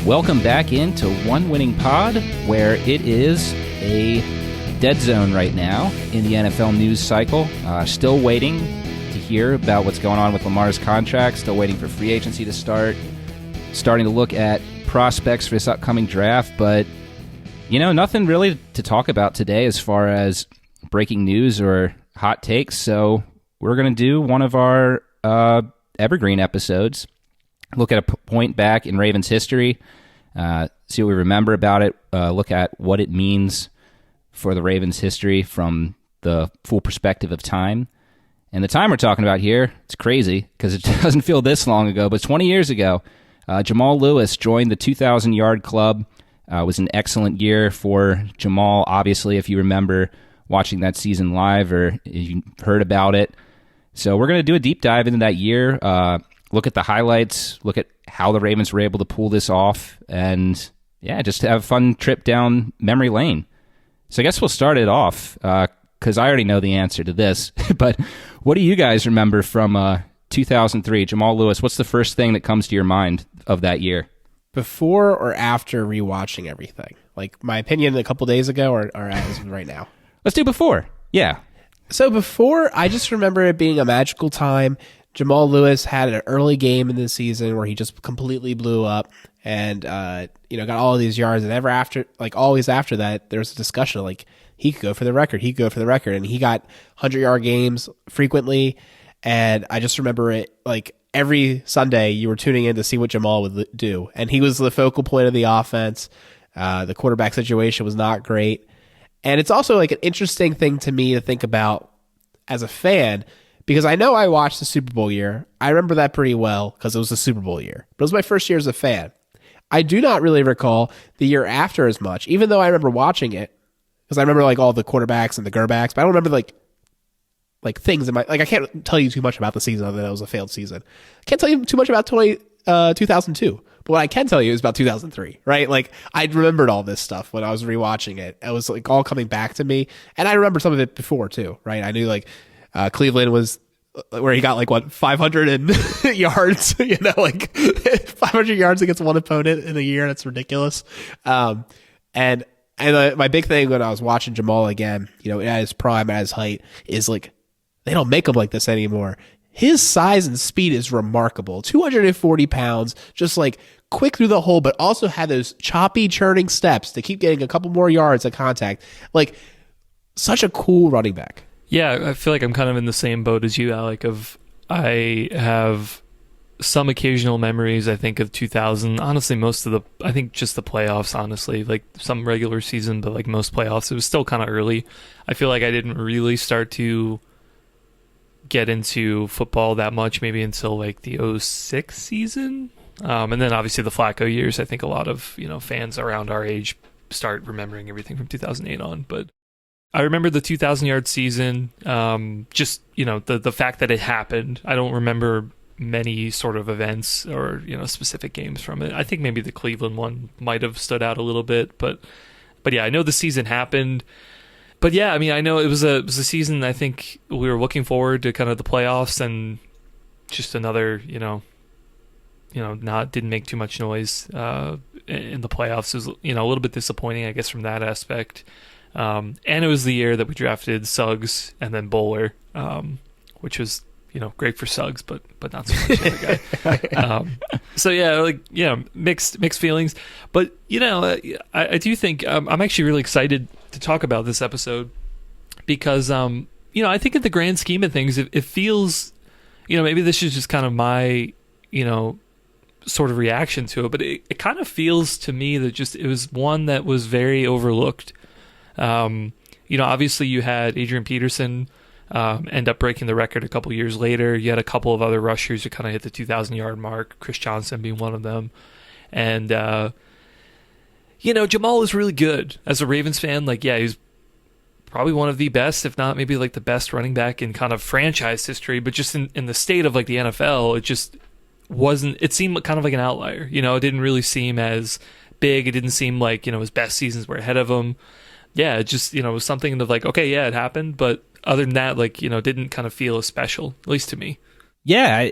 Welcome back into One Winning Pod, where it is a dead zone right now in the NFL news cycle. Still waiting to hear about what's going on with Lamar's contract. Still waiting for free agency to start. Starting to look at prospects for this upcoming draft. But, nothing really to talk about today as far as breaking news or hot takes. So we're going to do one of our evergreen episodes. Look at a point back in Ravens history, see what we remember about it, look at what it means for the Ravens history from the full perspective of time. And the time we're talking about here, it's crazy because it doesn't feel this long ago, but 20 years ago, Jamal Lewis joined the 2,000-yard club. It was an excellent year for Jamal, obviously, if you remember watching that season live or you heard about it. So we're going to do a deep dive into that year, look at the highlights, look at how the Ravens were able to pull this off, and just have a fun trip down memory lane. So I guess we'll start it off, because I already know the answer to this, but what do you guys remember from 2003? Jamal Lewis, what's the first thing that comes to your mind of that year? Before or after rewatching everything? Like my opinion a couple days ago or as of right now? Let's do before. Yeah. So before, I just remember it being a magical time. Jamal Lewis had an early game in the season where he just completely blew up and, got all of these yards. And always after that, there was a discussion of he could go for the record. And he got 100-yard games frequently. And I just remember it every Sunday you were tuning in to see what Jamal would do. And he was the focal point of the offense. The quarterback situation was not great. And it's also an interesting thing to me to think about as a fan, because I know I watched the Super Bowl year. I remember that pretty well because it was the Super Bowl year. But it was my first year as a fan. I do not really recall the year after as much, even though I remember watching it. Because I remember all the quarterbacks and the Gerbacks, but I don't remember things in my I can't tell you too much about the season other than it was a failed season. I can't tell you too much about 2002. But what I can tell you is about 2003, right? I remembered all this stuff when I was rewatching it. It was all coming back to me. And I remember some of it before too, right? I knew Cleveland was where he got 500 yards, 500 yards against one opponent in a year. That's ridiculous. And my big thing when I was watching Jamal again, at his prime, at his height, is they don't make him like this anymore. His size and speed is remarkable. 240 pounds, just quick through the hole, but also had those choppy, churning steps to keep getting a couple more yards of contact. Such a cool running back. Yeah, I feel like I'm kind of in the same boat as you, Alec. I have some occasional memories, I think, of 2000. Honestly, I think just the playoffs, honestly. Some regular season, but most playoffs. It was still kind of early. I feel like I didn't really start to get into football that much maybe until the 06 season. And then obviously the Flacco years, I think a lot of, fans around our age start remembering everything from 2008 on. But I remember the 2,000-yard season, just, the fact that it happened. I don't remember many sort of events or, specific games from it. I think maybe the Cleveland one might have stood out a little bit, but yeah, I know the season happened. But yeah, I know it was a season I think we were looking forward to kind of the playoffs and just another, didn't make too much noise in the playoffs. It was, a little bit disappointing, I guess, from that aspect. And it was the year that we drafted Suggs and then Bowler, which was, great for Suggs, but not so much the other guy. So yeah, mixed feelings. But, I do think I'm actually really excited to talk about this episode because, I think in the grand scheme of things, it feels, maybe this is just kind of my, sort of reaction to it, but it kind of feels to me that it was one that was very overlooked. Obviously you had Adrian Peterson end up breaking the record a couple years later. You had a couple of other rushers who kind of hit the 2,000-yard mark, Chris Johnson being one of them. And, Jamal is really good. As a Ravens fan, he's probably one of the best, if not maybe the best running back in kind of franchise history, but just in the state of the NFL, it just wasn't, it seemed kind of like an outlier. It didn't really seem as big. It didn't seem like, his best seasons were ahead of him. Yeah, it just, it was something of okay, yeah, it happened, but other than that, didn't kind of feel as special, at least to me. Yeah,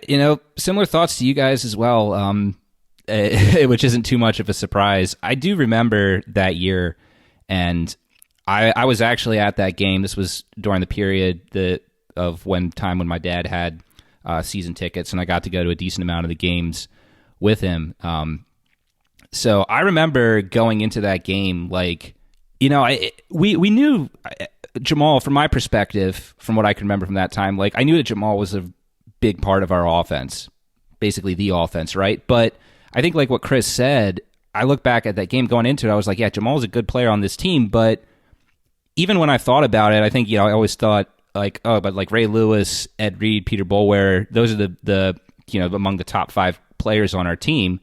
similar thoughts to you guys as well. which isn't too much of a surprise. I do remember that year, and I was actually at that game. This was during the period when my dad had season tickets, and I got to go to a decent amount of the games with him. So I remember going into that game, like, we knew Jamal, from my perspective, from what I can remember from that time, like, I knew that Jamal was a big part of our offense, basically the offense, right? But I think, like what Chris said, I look back at that game going into it, I was like, yeah, Jamal's a good player on this team, but even when I thought about it, I think, I always thought, like, oh, but like Ray Lewis, Ed Reed, Peter Boulware, those are the among the top 5 players on our team.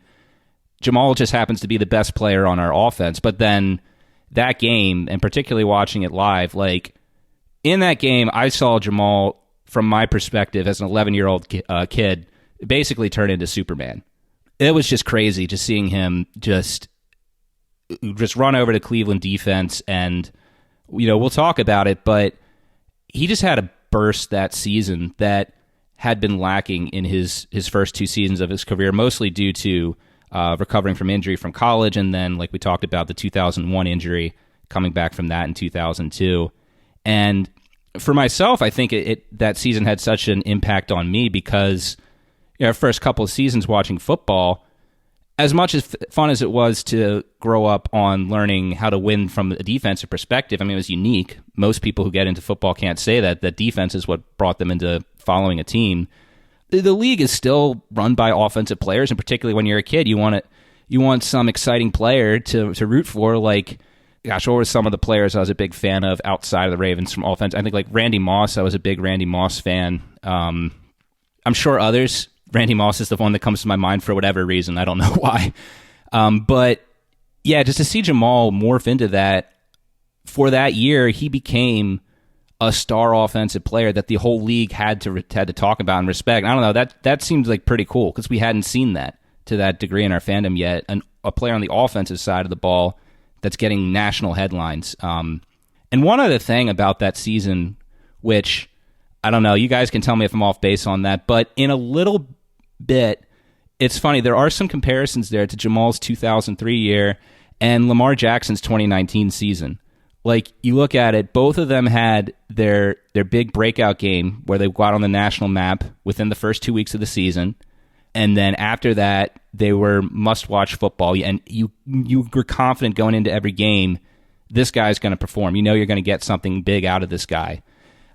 Jamal just happens to be the best player on our offense. But then that game, and particularly watching it live, like, in that game, I saw Jamal, from my perspective as an 11-year-old kid, basically turn into Superman. It was just crazy just seeing him just run over to Cleveland defense, and we'll talk about it, but he just had a burst that season that had been lacking in his first 2 seasons of his career, mostly due to recovering from injury from college, and then, like we talked about, the 2001 injury, coming back from that in 2002. And for myself, I think that season had such an impact on me because our first couple of seasons watching football, as much as fun as it was to grow up on learning how to win from a defensive perspective, I mean, it was unique. Most people who get into football can't say that defense is what brought them into following a team. The league is still run by offensive players, and particularly when you're a kid, you want some exciting player to root for. Like, gosh, what were some of the players I was a big fan of outside of the Ravens from offense? I think, like, Randy Moss. I was a big Randy Moss fan. I'm sure others. Randy Moss is the one that comes to my mind for whatever reason. I don't know why. But yeah, just to see Jamal morph into that, for that year, he became a star offensive player that the whole league had to talk about and respect. I don't know, that seems like pretty cool because we hadn't seen that to that degree in our fandom yet. A player on the offensive side of the ball that's getting national headlines. And one other thing about that season, which I don't know, you guys can tell me if I'm off base on that, but in a little bit, it's funny, there are some comparisons there to Jamal's 2003 year and Lamar Jackson's 2019 season. Like, you look at it, both of them had their big breakout game where they got on the national map within the first 2 weeks of the season, and then after that, they were must-watch football, and you were confident going into every game, this guy's going to perform. You know you're going to get something big out of this guy.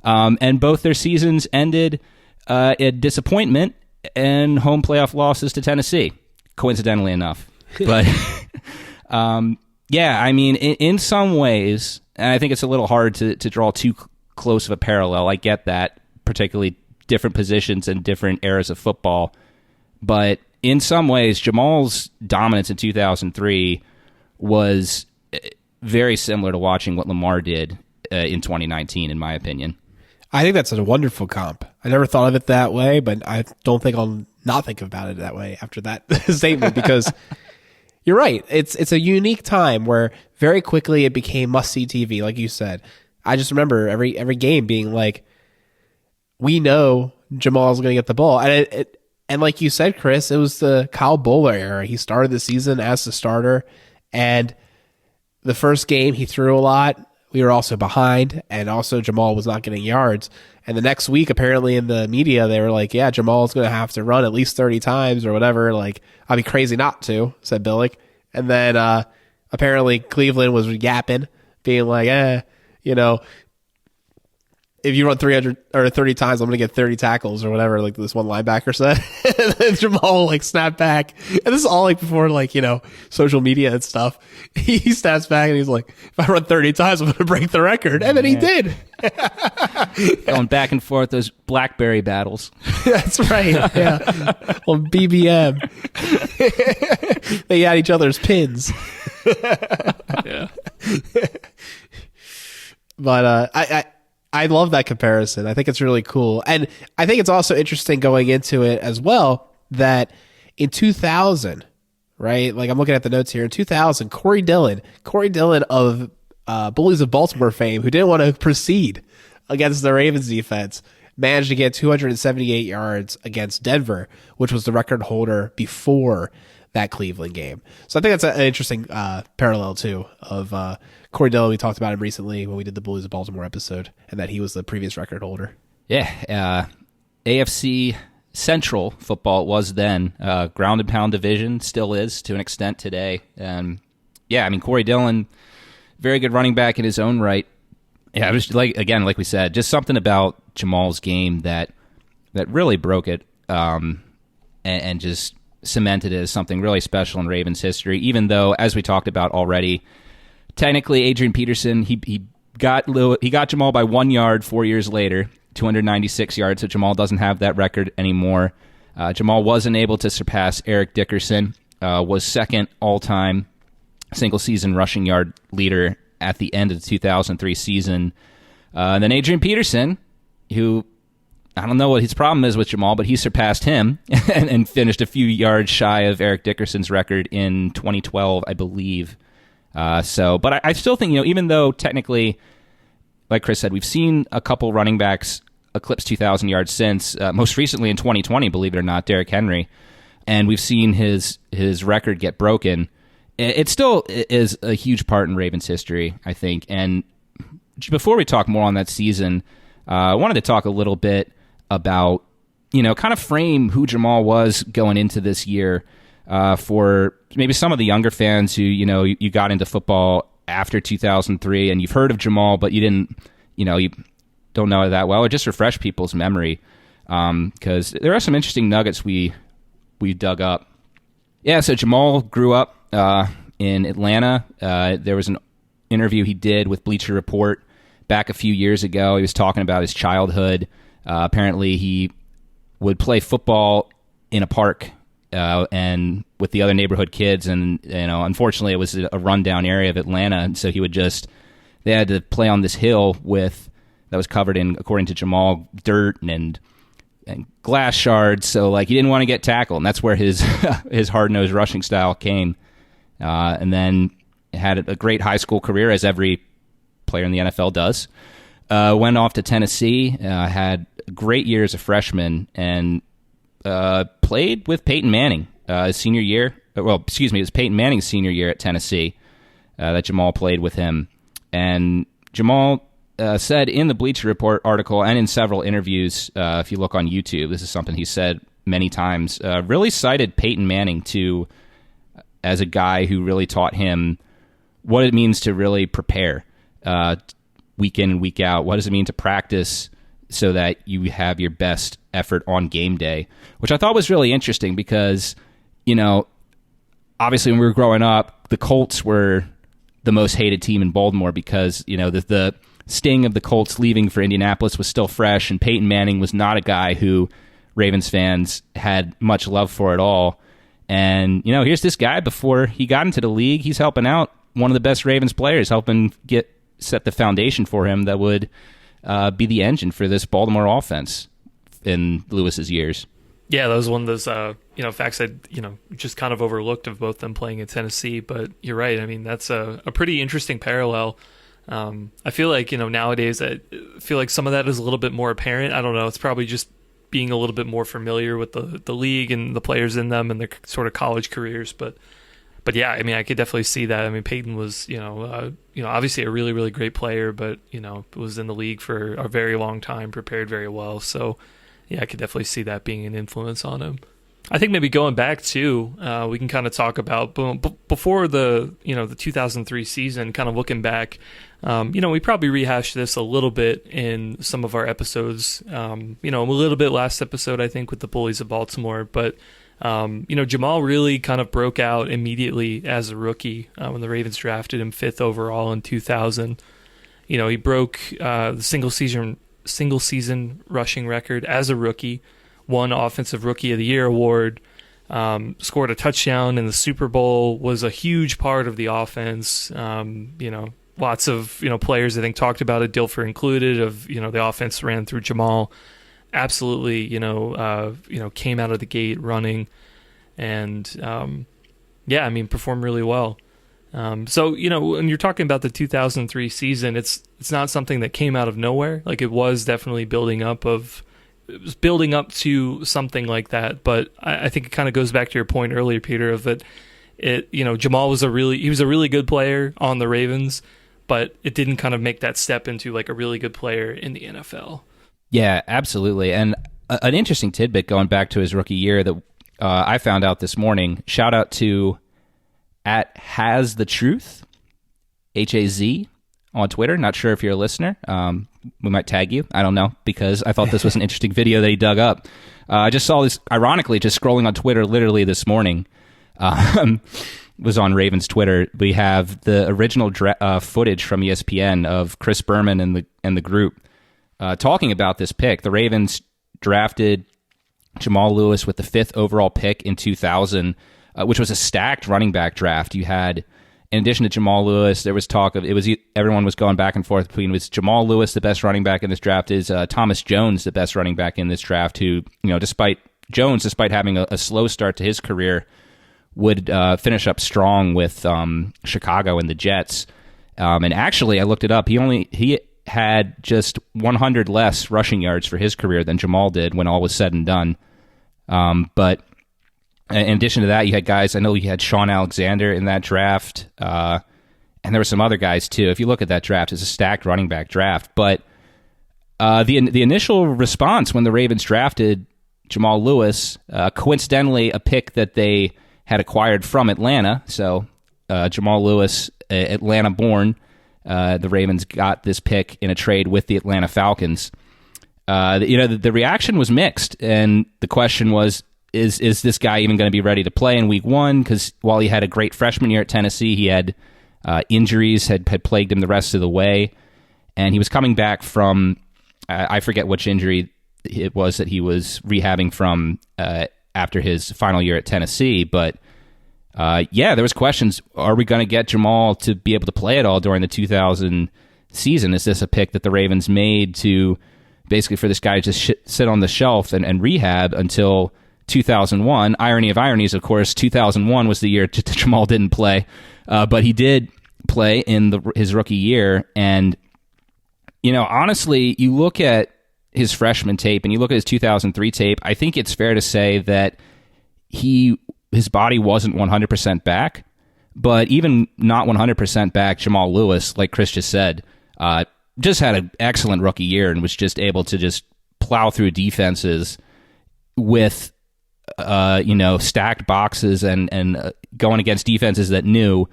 And both their seasons ended in disappointment and home playoff losses to Tennessee, coincidentally enough. But yeah, I mean, in some ways, and I think it's a little hard to draw too close of a parallel. I get that, particularly different positions and different eras of football. But in some ways, Jamal's dominance in 2003 was very similar to watching what Lamar did in 2019, in my opinion. I think that's a wonderful comp. I never thought of it that way, but I don't think I'll not think about it that way after that statement, because you're right. It's a unique time where very quickly it became must-see TV, like you said. I just remember every game being like, we know Jamal's going to get the ball. And like you said, Chris, it was the Kyle Boulware era. He started the season as the starter, and the first game he threw a lot. We were also behind, and also Jamal was not getting yards. And the next week, apparently in the media, they were like, yeah, Jamal's going to have to run at least 30 times or whatever. Like, I'd be crazy not to, said Billick. And then apparently Cleveland was yapping, being like, if you run 300 or 30 times, I'm going to get 30 tackles or whatever, like this one linebacker said. And then Jamal like snapped back. And this is all like before social media and stuff. He snaps back and he's like, if I run 30 times, I'm going to break the record. And then he did. Going back and forth, those BlackBerry battles. That's right. Yeah. On BBM. They had each other's pins. Yeah. But I love that comparison. I think it's really cool. And I think it's also interesting going into it as well that in 2000, right? Like, I'm looking at the notes here. In 2000, Corey Dillon of Bullies of Baltimore fame, who didn't want to proceed against the Ravens defense, managed to get 278 yards against Denver, which was the record holder before that Cleveland game. So I think that's an interesting parallel too of Corey Dillon. We talked about him recently when we did the Bullies of Baltimore episode, and that he was the previous record holder. Yeah, AFC Central football was then ground and pound division, still is to an extent today. And yeah, I mean Corey Dillon, very good running back in his own right. Yeah, it was like we said, just something about Jamal's game that really broke it and just cemented it as something really special in Ravens history. Even though, as we talked about already, technically Adrian Peterson he got Jamal by 1 yard 4 years later. 296 yards, so Jamal doesn't have that record anymore. Jamal wasn't able to surpass Eric Dickerson, was second all-time single-season rushing yard leader at the end of the 2003 season. And then Adrian Peterson, who, I don't know what his problem is with Jamal, but he surpassed him and finished a few yards shy of Eric Dickerson's record in 2012, I believe. But I still think, even though technically, like Chris said, we've seen a couple running backs eclipse 2,000 yards since, most recently in 2020, believe it or not, Derrick Henry, and we've seen his record get broken. It still is a huge part in Ravens history, I think. And before we talk more on that season, I wanted to talk a little bit about, kind of frame who Jamal was going into this year for maybe some of the younger fans who, you got into football after 2003 and you've heard of Jamal, but you didn't, you don't know it that well, or just refresh people's memory. Because there are some interesting nuggets we dug up. Yeah, so Jamal grew up in Atlanta. There was an interview he did with Bleacher Report back a few years ago. He was talking about his childhood. Apparently he would play football in a park and with the other neighborhood kids, and unfortunately it was a rundown area of Atlanta, and so they had to play on this hill that was covered in, according to Jamal, dirt and glass shards, so he didn't want to get tackled, and that's where his his hard-nosed rushing style came. And then had a great high school career, as every player in the NFL does. Went off to Tennessee, had a great year as a freshman, and played with Peyton Manning his senior year. Well, excuse me, it was Peyton Manning's senior year at Tennessee that Jamal played with him. And Jamal said in the Bleacher Report article and in several interviews, if you look on YouTube, this is something he said many times, really cited Peyton Manning as a guy who really taught him what it means to really prepare week in and week out. What does it mean to practice so that you have your best effort on game day, which I thought was really interesting because, obviously when we were growing up, the Colts were the most hated team in Baltimore because, the sting of the Colts leaving for Indianapolis was still fresh, and Peyton Manning was not a guy who Ravens fans had much love for at all. And, here's this guy, before he got into the league, he's helping out one of the best Ravens players, helping set the foundation for him that would be the engine for this Baltimore offense in Lewis's years. Yeah, that was one of those facts I just kind of overlooked of both them playing in Tennessee. But you're right. I mean, that's a pretty interesting parallel. I feel like nowadays I feel like some of that is a little bit more apparent. I don't know. It's probably just being a little bit more familiar with the league and the players in them and their sort of college careers. But yeah, I mean, I could definitely see that. I mean, Peyton was obviously a really, really great player, but was in the league for a very long time, prepared very well. So yeah, I could definitely see that being an influence on him. I think maybe going back to, we can kind of talk about before the 2003 season, kind of looking back. We probably rehashed this a little bit in some of our episodes. A little bit last episode, I think, with the Bullies of Baltimore. But Jamal really kind of broke out immediately as a rookie when the Ravens drafted him 5th overall in 2000. He broke the single season rushing record as a rookie. Won Offensive Rookie of the Year award, scored a touchdown in the Super Bowl, was a huge part of the offense. Lots of players I think talked about it, Dilfer included, of the offense ran through Jamal. Absolutely, came out of the gate running, and performed really well. So when you're talking about the 2003 season, it's not something that came out of nowhere. Like, it was definitely building up of it was building up to something like that. But I think it kind of goes back to your point earlier, Peter, of that Jamal was a really good player on the Ravens, but it didn't kind of make that step into like a really good player in the NFL. Yeah, absolutely. And an interesting tidbit going back to his rookie year that I found out this morning. Shout out to @HasTheTruth, HAZ, on Twitter. Not sure if you're a listener. We might tag you. I don't know, because I thought this was an interesting video that he dug up. I just saw this, ironically, just scrolling on Twitter literally this morning. Was on Ravens Twitter. We have the original footage from ESPN of Chris Berman and the group talking about this pick. The Ravens drafted Jamal Lewis with the 5th overall pick in 2000, which was a stacked running back draft. You had, in addition to Jamal Lewis, there was talk of everyone was going back and forth between, was Jamal Lewis the best running back in this draft? Is Thomas Jones the best running back in this draft? Who, despite having a slow start to his career, would finish up strong with Chicago and the Jets. And actually, I looked it up. He had just 100 less rushing yards for his career than Jamal did when all was said and done. But in addition to that, you had guys, I know you had Sean Alexander in that draft, and there were some other guys too. If you look at that draft, it's a stacked running back draft. But the initial response when the Ravens drafted Jamal Lewis, coincidentally a pick that they had acquired from Atlanta, so Jamal Lewis, Atlanta-born, the Ravens got this pick in a trade with the Atlanta Falcons. The reaction was mixed, and the question was, is this guy even going to be ready to play in week 1? Because while he had a great freshman year at Tennessee, he had injuries had plagued him the rest of the way, and he was coming back from, I forget which injury it was that he was rehabbing from after his final year at Tennessee, but there was questions. Are we going to get Jamal to be able to play at all during the 2000 season? Is this a pick that the Ravens made to basically for this guy to just sit on the shelf and rehab until 2001? Irony of ironies, of course, 2001 was the year Jamal didn't play, but he did play in his rookie year. And, honestly, you look at his freshman tape and you look at his 2003 tape, I think it's fair to say that his body wasn't 100% back, but even not 100% back, Jamal Lewis, like Chris just said, just had an excellent rookie year and was just able to just plow through defenses with, stacked boxes and going against defenses that knew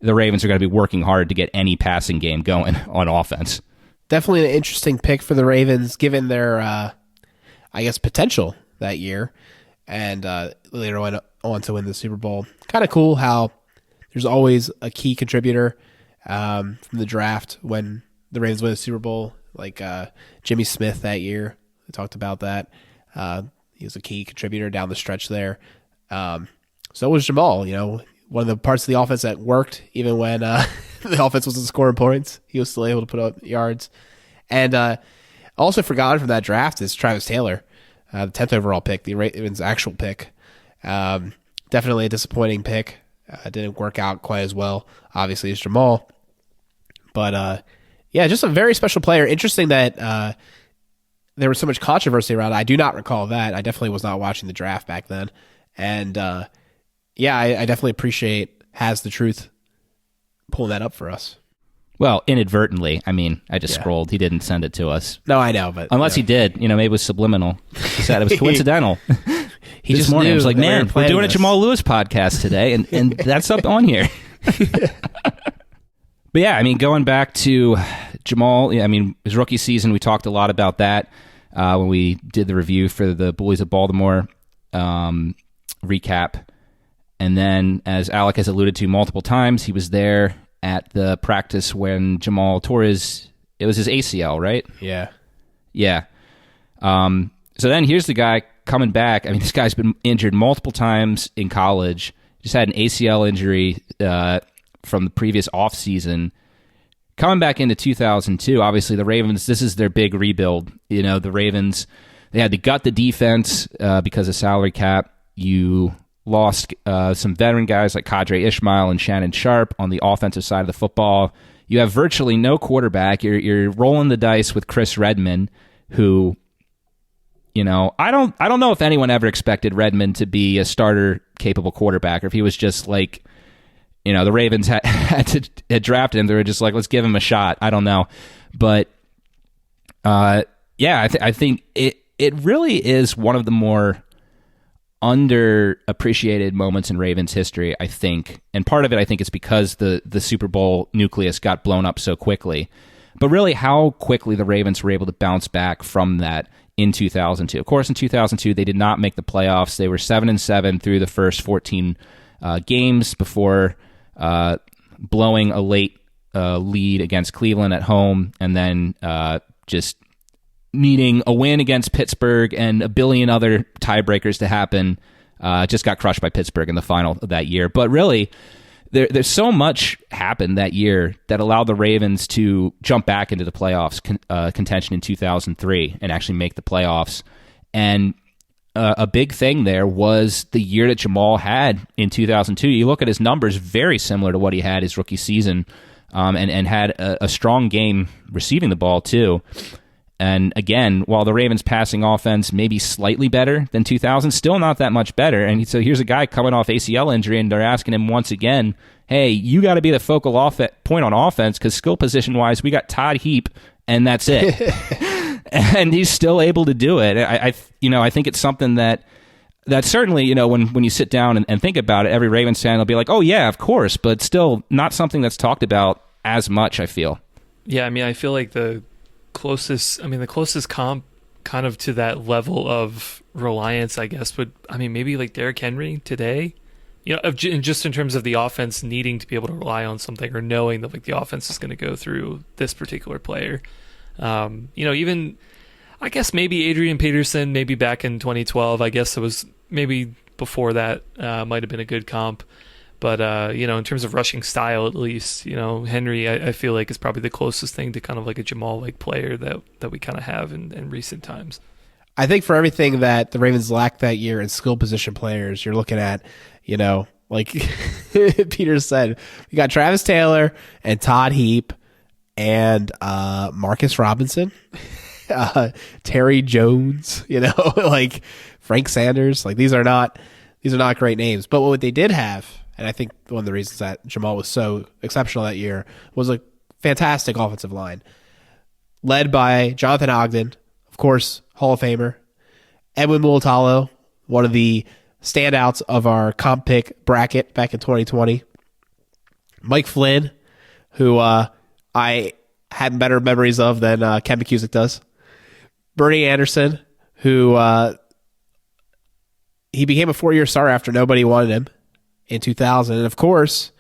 the Ravens are going to be working hard to get any passing game going on offense. Definitely an interesting pick for the Ravens, given their, potential that year, and later on to win the Super Bowl. Kind of cool how there's always a key contributor from the draft when the Ravens win a Super Bowl, like Jimmy Smith that year. We talked about that. He was a key contributor down the stretch there. So was Jamal. One of the parts of the offense that worked, even when the offense wasn't scoring points, he was still able to put up yards. And also forgotten from that draft is Travis Taylor, the 10th overall pick, the Ravens' actual pick. Definitely a disappointing pick. Didn't work out quite as well, obviously, as Jamal. But, just a very special player. Interesting that there was so much controversy around it. I do not recall that. I definitely was not watching the draft back then. And, I definitely appreciate HasTheTruth pulling that up for us. Well, inadvertently. I mean, I just scrolled. He didn't send it to us. No, I know, but unless he did, maybe it was subliminal. He said it was coincidental. He this just morning, knew I was like, man, we're doing a this. Jamal Lewis podcast today, and that's up on here. But yeah, I mean, going back to Jamal, his rookie season, we talked a lot about that when we did the review for the Bullies of Baltimore recap. And then, as Alec has alluded to multiple times, he was there at the practice when Jamal tore it was his ACL, right? Yeah. Yeah. So then here's the guy coming back. I mean, this guy's been injured multiple times in college. Just had an ACL injury from the previous offseason. Coming back into 2002, obviously the Ravens, this is their big rebuild. The Ravens, they had to gut the defense because of salary cap. You lost some veteran guys like Kadre Ishmael and Shannon Sharp on the offensive side of the football. You have virtually no quarterback. You're rolling the dice with Chris Redman, who I don't know if anyone ever expected Redmond to be a starter capable quarterback, or if he was just like, the Ravens had drafted him. They were just like, let's give him a shot. I don't know. But I think it really is one of the more underappreciated moments in Ravens history, I think. And part of it, I think, is because the Super Bowl nucleus got blown up so quickly. But really how quickly the Ravens were able to bounce back from that in 2002. Of course, in 2002, they did not make the playoffs. They were 7-7 through the first 14 games before blowing a late lead against Cleveland at home, and then just needing a win against Pittsburgh and a billion other tiebreakers to happen. Just got crushed by Pittsburgh in the final of that year. But really, there's so much happened that year that allowed the Ravens to jump back into the playoffs contention in 2003 and actually make the playoffs. And a big thing there was the year that Jamal had in 2002. You look at his numbers, very similar to what he had his rookie season, and had a strong game receiving the ball too. And again, while the Ravens' passing offense may be slightly better than 2000, still not that much better. And so here's a guy coming off ACL injury, and they're asking him once again, hey, you got to be the focal point on offense, because skill position-wise, we got Todd Heap, and that's it. And he's still able to do it. I think it's something that certainly, when you sit down and think about it, every Ravens fan will be like, oh, yeah, of course, but still not something that's talked about as much, I feel. Yeah, I feel like the closest comp kind of to that level of reliance, I guess, would, maybe like Derrick Henry today, just in terms of the offense needing to be able to rely on something, or knowing that like the offense is going to go through this particular player. Even I guess maybe Adrian Peterson, maybe back in 2012, I guess it was maybe before that, might have been a good comp. But, in terms of rushing style, at least, Henry, I feel like is probably the closest thing to kind of like a Jamal-like player that we kind of have in recent times. I think for everything that the Ravens lacked that year in skill position players, you're looking at, like Peter said, we got Travis Taylor and Todd Heap and Marcus Robinson, Terry Jones, like Frank Sanders. Like these are not great names. But what they did have, and I think one of the reasons that Jamal was so exceptional that year, was a fantastic offensive line, led by Jonathan Ogden, of course, Hall of Famer, Edwin Mulatalo, one of the standouts of our comp pick bracket back in 2020, Mike Flynn, who I had better memories of than Ken McCusick does, Bernie Anderson, who he became a 4-year starter after nobody wanted him in 2000. And of course,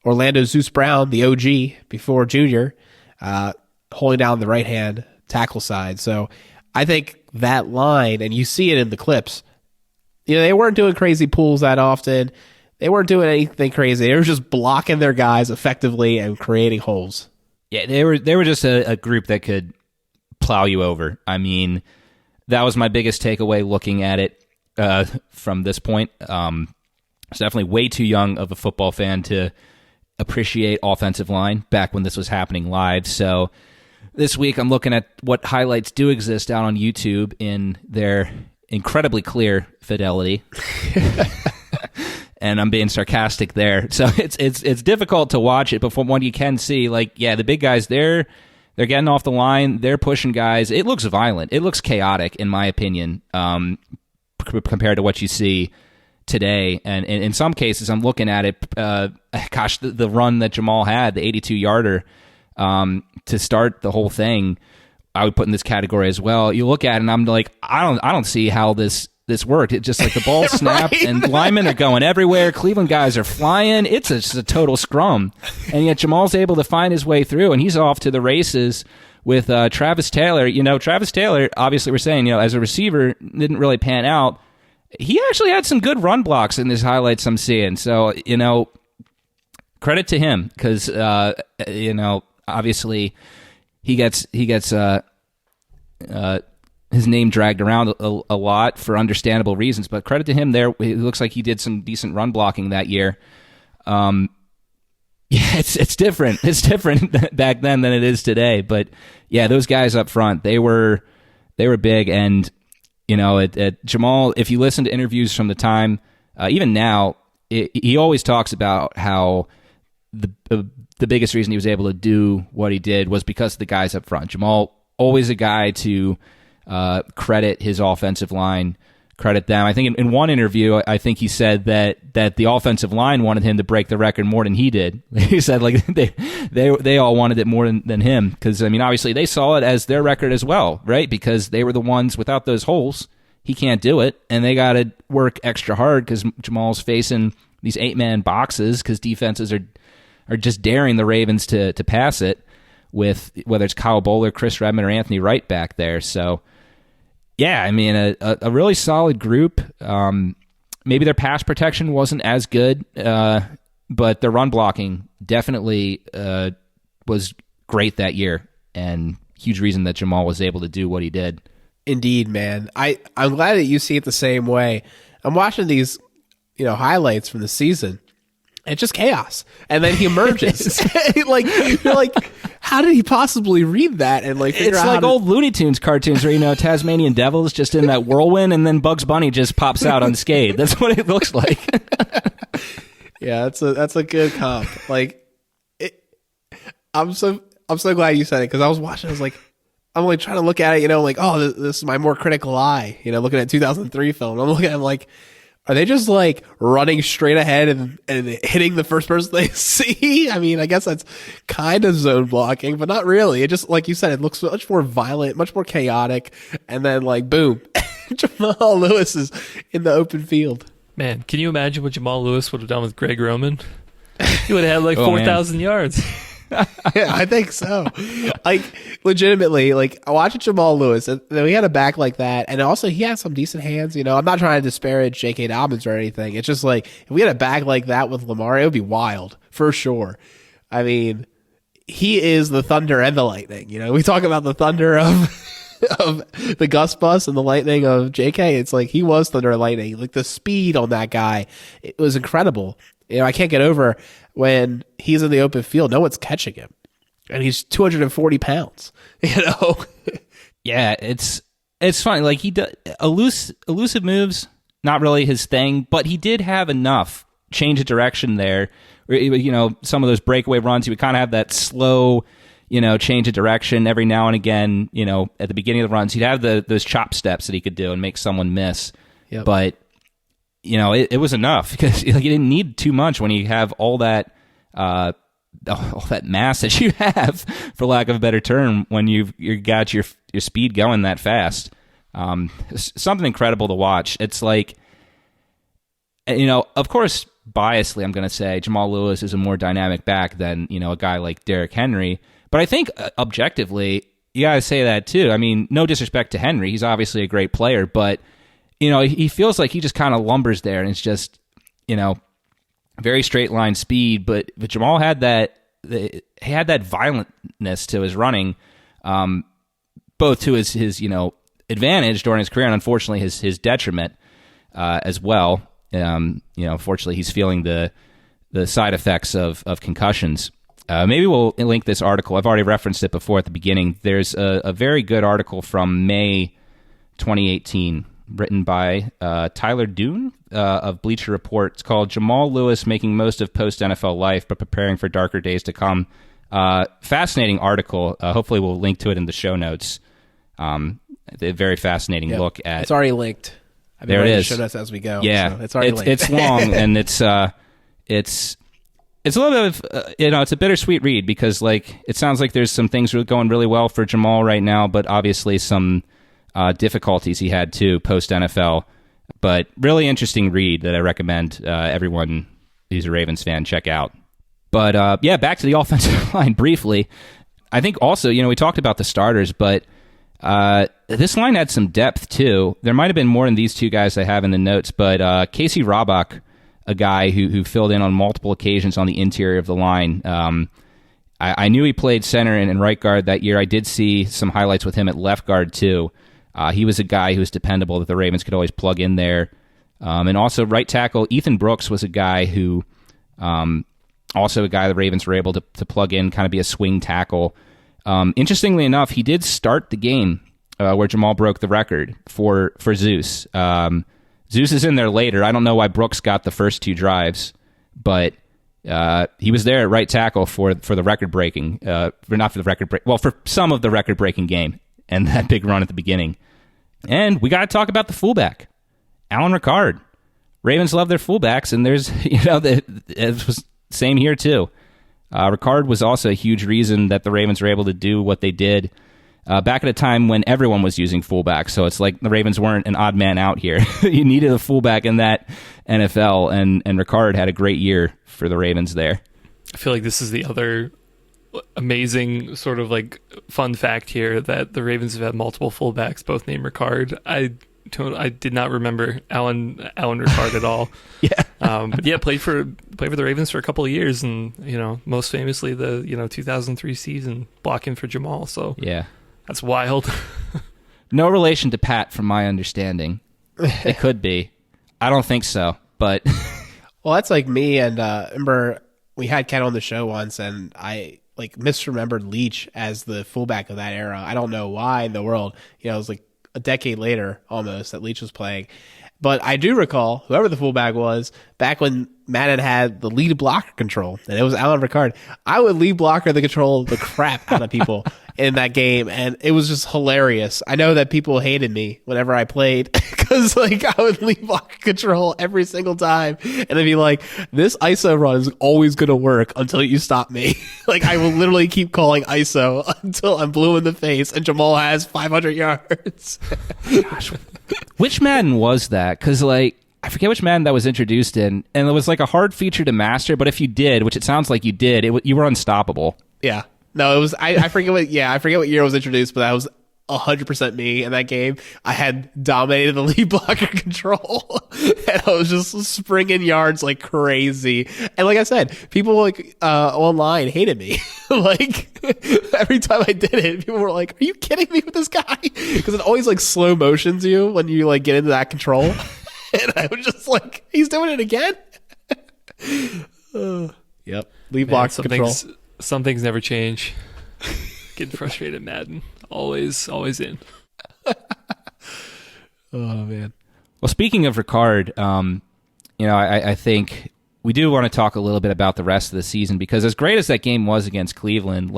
Orlando Zeus Brown, the OG before Junior, holding down the right-hand tackle side. So I think that line, and you see it in the clips, they weren't doing crazy pulls that often. They weren't doing anything crazy. They were just blocking their guys effectively and creating holes. Yeah, they were just a group that could plow you over. That was my biggest takeaway looking at it from this point. I was definitely way too young of a football fan to appreciate offensive line back when this was happening live. So this week I'm looking at what highlights do exist out on YouTube in their incredibly clear fidelity. And I'm being sarcastic there. So it's difficult to watch it, but from what you can see, the big guys, they're getting off the line, they're pushing guys. It looks violent. It looks chaotic, in my opinion, compared to what you see today. And in some cases, I'm looking at it, the run that Jamal had, the 82-yarder, to start the whole thing, I would put in this category as well. You look at it and I'm like, I don't see how this worked. It's just like the ball snapped right? And linemen are going everywhere. Cleveland guys are flying. It's just a total scrum. And yet Jamal's able to find his way through, and he's off to the races with Travis Taylor. Travis Taylor, obviously we're saying, as a receiver, didn't really pan out. He actually had some good run blocks in his highlights I'm seeing. So, credit to him, because, obviously he gets his name dragged around a lot for understandable reasons, but credit to him there. It looks like he did some decent run blocking that year. Yeah, it's different. It's different back then than it is today. But yeah, those guys up front, they were big, and Jamal, if you listen to interviews from the time, even now, he always talks about how the biggest reason he was able to do what he did was because of the guys up front. Jamal, always a guy to credit his offensive line, credit them. I think in one interview, I think he said that the offensive line wanted him to break the record more than he did. He said like they all wanted it more than him because, I mean, obviously they saw it as their record as well, right? Because they were the ones without those holes. He can't do it, and they got to work extra hard because Jamal's facing these 8-man boxes because defenses are just daring the Ravens to pass it with whether it's Kyle Bowler, Chris Redman, or Anthony Wright back there. So, yeah, I mean, a really solid group. Maybe their pass protection wasn't as good, but their run blocking definitely was great that year, and huge reason that Jamal was able to do what he did. Indeed, man. I'm glad that you see it the same way. I'm watching these, highlights from the season. It's just chaos, and then he emerges. You're like, how did he possibly read that and figure it's out? It's like old Looney Tunes cartoons where Tasmanian Devil's just in that whirlwind, and then Bugs Bunny just pops out unscathed. That's what it looks like. Yeah, that's a good comp. I'm so glad you said it because I was watching. I was like, I'm trying to look at it. Oh, this is my more critical eye. Looking at 2003 film. I'm looking at it, like, are they just running straight ahead and hitting the first person they see? I mean, I guess that's kind of zone blocking, but not really. It just, like you said, it looks much more violent, much more chaotic. And then boom, Jamal Lewis is in the open field. Man, can you imagine what Jamal Lewis would have done with Greg Roman? He would have had 4,000 yards. Yeah, I think so. Legitimately, I watched Jamal Lewis, and he had a back like that, and also he had some decent hands. I'm not trying to disparage J.K. Dobbins or anything. It's just if we had a back like that with Lamar, it would be wild for sure. I mean, he is the thunder and the lightning. We talk about the thunder of the Gus Bus and the lightning of J.K. It's he was thunder and lightning. The speed on that guy, it was incredible. I can't get over when he's in the open field, no one's catching him. And he's 240 pounds, Yeah, it's funny. He does elusive moves, not really his thing, but he did have enough change of direction there. Some of those breakaway runs, he would kind of have that slow, change of direction every now and again. At the beginning of the runs, he'd have those chop steps that he could do and make someone miss. Yep. But it was enough because you didn't need too much when you have all that mass that you have, for lack of a better term, when you got your speed going that fast. Something incredible to watch. It's of course, biasly, I'm going to say Jamal Lewis is a more dynamic back than a guy like Derrick Henry. But I think objectively, you got to say that too. I mean, no disrespect to Henry, he's obviously a great player, but he feels like he just kind of lumbers there, and it's just, very straight line speed. But Jamal had that violentness to his running, both to his advantage during his career, and unfortunately his detriment as well. Fortunately, he's feeling the side effects of concussions. Maybe we'll link this article. I've already referenced it before at the beginning. There's a very good article from May 2018. Written by Tyler Dune of Bleacher Report. It's called Jamal Lewis Making Most of Post-NFL Life but Preparing for Darker Days to Come. Fascinating article. Hopefully we'll link to it in the show notes. A very fascinating look at... It's already linked. There it is. Show notes as we go. Yeah. So it's already linked. It's long, and it's a little bit of... it's a bittersweet read because it sounds like there's some things going really well for Jamal right now, but obviously some... difficulties he had too post NFL, but really interesting read that I recommend everyone who's a Ravens fan check out. But back to the offensive line briefly. I think also, we talked about the starters, but this line had some depth too. There might have been more than these two guys I have in the notes, but Casey Robach, a guy who filled in on multiple occasions on the interior of the line. I knew he played center and right guard that year. I did see some highlights with him at left guard too. He was a guy who was dependable that the Ravens could always plug in there. And also right tackle, Ethan Brooks was a guy who, also a guy the Ravens were able to plug in, kind of be a swing tackle. Interestingly enough, he did start the game where Jamal broke the record for Zeus. Zeus is in there later. I don't know why Brooks got the first 2 drives, but he was there at right tackle for the record breaking, not for the record break. Well, for some of the record breaking game and that big run at the beginning. And we got to talk about the fullback, Alan Ricard. Ravens love their fullbacks, and there's it was same here too. Ricard was also a huge reason that the Ravens were able to do what they did back at a time when everyone was using fullbacks. So it's like the Ravens weren't an odd man out here. You needed a fullback in that NFL, and Ricard had a great year for the Ravens there. I feel like this is the other amazing sort of like fun fact here, that the Ravens have had multiple fullbacks, both named Ricard. I did not remember Alan Ricard at all. Yeah. But yeah, played for the Ravens for a couple of years, and most famously the 2003 season blocking for Jamal. So yeah, that's wild. No relation to Pat, from my understanding. It could be. I don't think so, but Well, that's like me, and remember we had Ken on the show once, and I misremembered Leach as the fullback of that era. I don't know why in the world. It was like a decade later almost that Leach was playing. But I do recall, whoever the fullback was, back when Madden had the lead blocker control, and it was Alan Ricard, I would lead blocker the crap out of people in that game, and it was just hilarious. I know that people hated me whenever I played, because I would lead blocker control every single time, and they'd be like, this ISO run is always going to work until you stop me. I will literally keep calling ISO until I'm blue in the face, and Jamal has 500 yards. Gosh, which Madden was that? Because I forget which Madden that was introduced in, and it was like a hard feature to master, but if you did, which it sounds like you did, you were unstoppable. Yeah. No, it was, I forget what year it was introduced, but that was 100% me in that game. I had dominated the lead blocker control, and I was just springing yards like crazy. And like I said, people online hated me. Every time I did it, people were like, "Are you kidding me with this guy?" Because it always slow motions you when you get into that control, and I was just like, "He's doing it again." Yep, lead blocker control. Some things never change. Getting frustrated at Madden. Always in. Oh, man. Well, speaking of Ricard, I think we do want to talk a little bit about the rest of the season, because as great as that game was against Cleveland,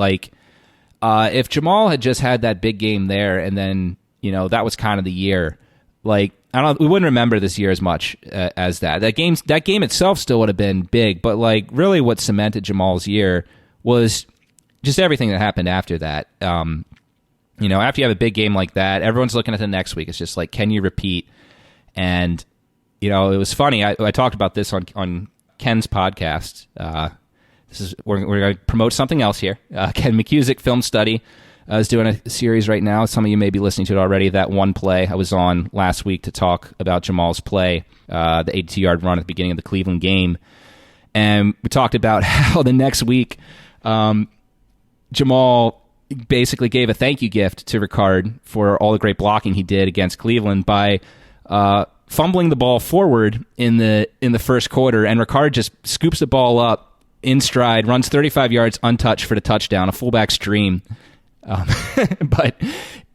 if Jamal had just had that big game there, and then, that was kind of the year, we wouldn't remember this year as much as that. That game itself still would have been big, but really what cemented Jamal's year was just everything that happened after that. After you have a big game like that, everyone's looking at the next week. It's just can you repeat? And, it was funny. I talked about this on Ken's podcast. We're going to promote something else here. Ken McCusick Film Study is doing a series right now. Some of you may be listening to it already. That one play I was on last week to talk about Jamal's play, the 82-yard run at the beginning of the Cleveland game. And we talked about how the next week Jamal basically gave a thank you gift to Ricard for all the great blocking he did against Cleveland by fumbling the ball forward in the first quarter, and Ricard just scoops the ball up in stride, runs 35 yards untouched for the touchdown, a fullback's dream. But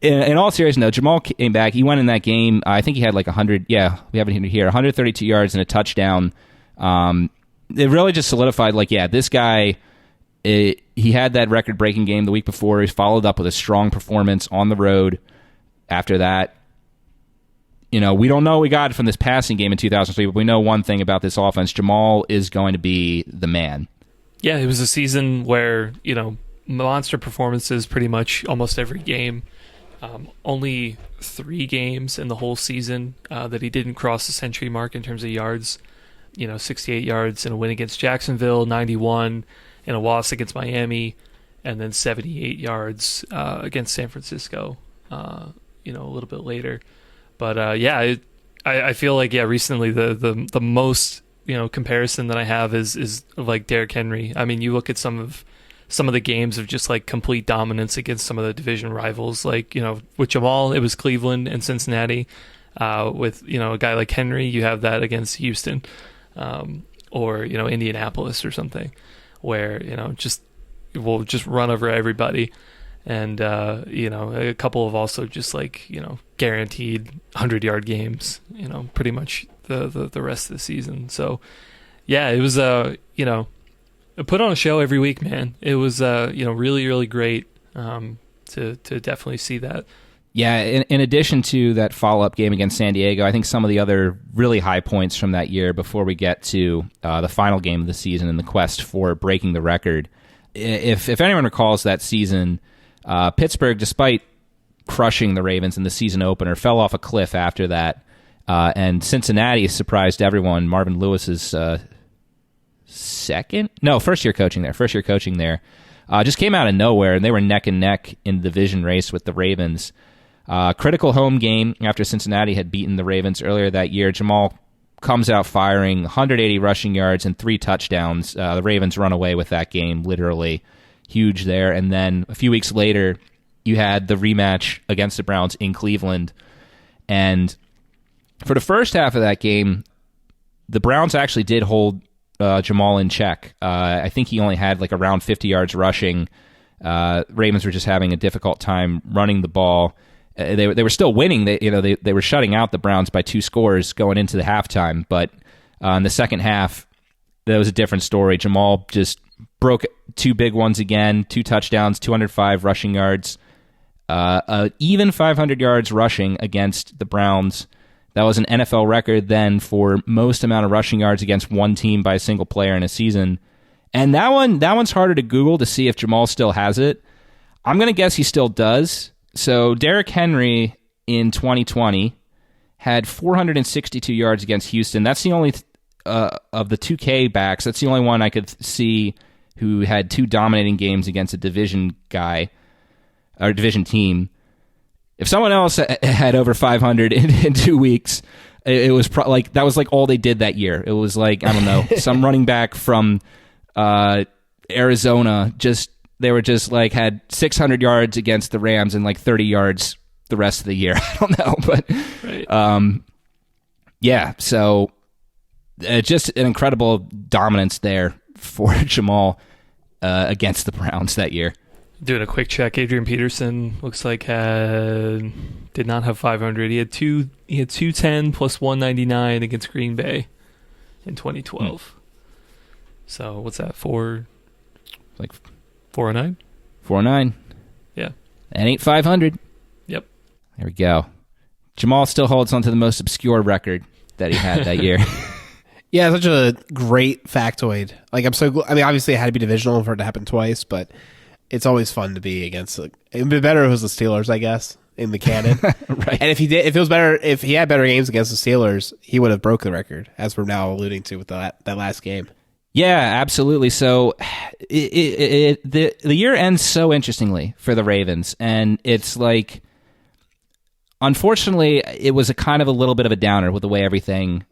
in all seriousness, no, Jamal came back. He went in that game. I think he had 100. Yeah, we have it here. 132 yards and a touchdown. It really just solidified, this guy. He had that record-breaking game the week before. He followed up with a strong performance on the road. After that, we don't know what we got from this passing game in 2003, but we know one thing about this offense: Jamal is going to be the man. Yeah, it was a season where monster performances pretty much almost every game. Only 3 games in the whole season that he didn't cross the century mark in terms of yards. 68 yards in a win against Jacksonville, 91 in a loss against Miami, and then 78 yards against San Francisco, a little bit later. But I feel recently the most comparison that I have is of Derrick Henry. I mean, you look at some of the games of just complete dominance against some of the division rivals. With Jamal, it was Cleveland and Cincinnati. With a guy like Henry, you have that against Houston, or Indianapolis or something, where just will just run over everybody. and a couple of also just like guaranteed 100-yard games. Pretty much the rest of the season. So yeah, it was put on a show every week, man. It was really really great to definitely see that. Yeah, in addition to that follow-up game against San Diego, I think some of the other really high points from that year before we get to the final game of the season and the quest for breaking the record. If anyone recalls that season, Pittsburgh, despite crushing the Ravens in the season opener, fell off a cliff after that. And Cincinnati surprised everyone. Marvin Lewis's first year coaching there. Just came out of nowhere, and they were neck and neck in the division race with the Ravens. Critical home game after Cincinnati had beaten the Ravens earlier that year. Jamal comes out firing 180 rushing yards and 3 touchdowns. The Ravens run away with that game, literally huge there. And then a few weeks later, you had the rematch against the Browns in Cleveland. And for the first half of that game, the Browns actually did hold Jamal in check. I think he only had like around 50 yards rushing. Ravens were just having a difficult time running the ball. They were still winning. They were shutting out the Browns by 2 scores going into the halftime. But in the second half, that was a different story. Jamal just broke 2 big ones again, 2 touchdowns, 205 rushing yards, even 500 yards rushing against the Browns. That was an NFL record then for most amount of rushing yards against one team by a single player in a season. And that one's harder to Google to see if Jamal still has it. I'm going to guess he still does. So Derrick Henry in 2020 had 462 yards against Houston. That's the only of the 2K backs. That's the only one I could see who had 2 dominating games against a division guy or division team. If someone else had over 500 in 2 weeks, it was that was like all they did that year. It was like, I don't know, some running back from Arizona they were just like had 600 yards against the Rams and like 30 yards the rest of the year. I don't know, but right. Yeah. So just an incredible dominance there for Jamal against the Browns that year. Doing a quick check, Adrian Peterson looks like did not have 500. He had 210 plus 199 against Green Bay in 2012. So what's that? 409? 409. Yeah. That ain't 500. Yep. There we go. Jamal still holds on to the most obscure record that he had that year. Yeah, such a great factoid. Like, obviously it had to be divisional for it to happen twice, but it's always fun to be against. It would be better if it was the Steelers, I guess, in the canon. Right. And if he had better games against the Steelers, he would have broke the record, as we're now alluding to with that last game. Yeah, absolutely. So the year ends so interestingly for the Ravens, and it's like, unfortunately, it was a kind of a little bit of a downer with the way everything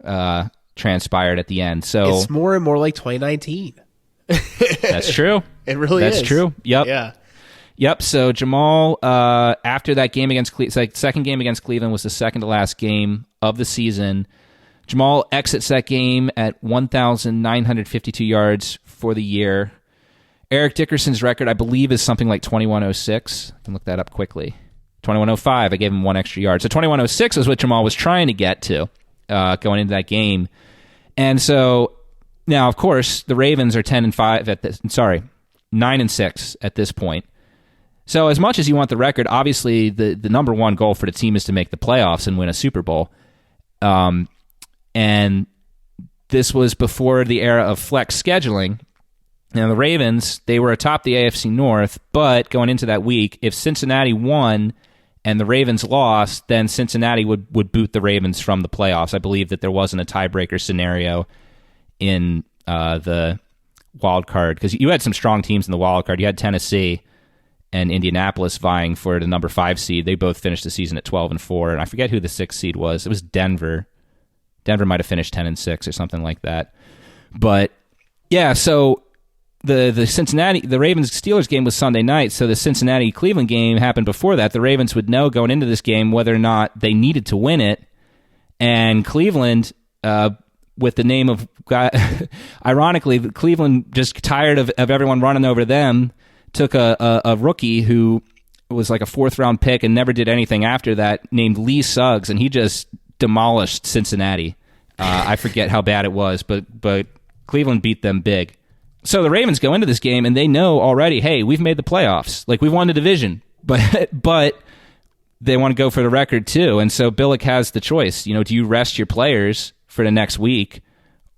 transpired at the end. So it's more and more like 2019. That's true. It really is. That's true. Yep. Yeah. Yep. So Jamal, after that game against second game against Cleveland was the second to last game of the season. Jamal exits that game at 1,952 yards for the year. Eric Dickerson's record, I believe, is something like 2106. I can look that up quickly. 2105. I gave him 1 extra yard. So 2106 is what Jamal was trying to get to going into that game. And so now, of course, the Ravens are 9-6 at this point. So as much as you want the record, obviously the number one goal for the team is to make the playoffs and win a Super Bowl. And this was before the era of flex scheduling. Now, the Ravens, they were atop the AFC North, but going into that week, if Cincinnati won and the Ravens lost, then Cincinnati would boot the Ravens from the playoffs. I believe that there wasn't a tiebreaker scenario in the wild card, because you had some strong teams in the wild card. You had Tennessee and Indianapolis vying for the number 5 seed. They both finished the season at 12-4, and I forget who the 6th seed was. It was Denver. Denver might have finished 10-6 or something like that. But yeah, so the Ravens Steelers game was Sunday night, so the Cincinnati Cleveland game happened before that. The Ravens would know going into this game whether or not they needed to win it, and Cleveland, with the name of ironically, Cleveland, just tired of everyone running over them, took a rookie who was like a 4th-round pick and never did anything after that, named Lee Suggs, and he just demolished Cincinnati. I forget how bad it was, but Cleveland beat them big. So the Ravens go into this game, and they know already, hey, we've made the playoffs. Like, we've won the division. But they want to go for the record, too. And so Billick has the choice. Do you rest your players for the next week,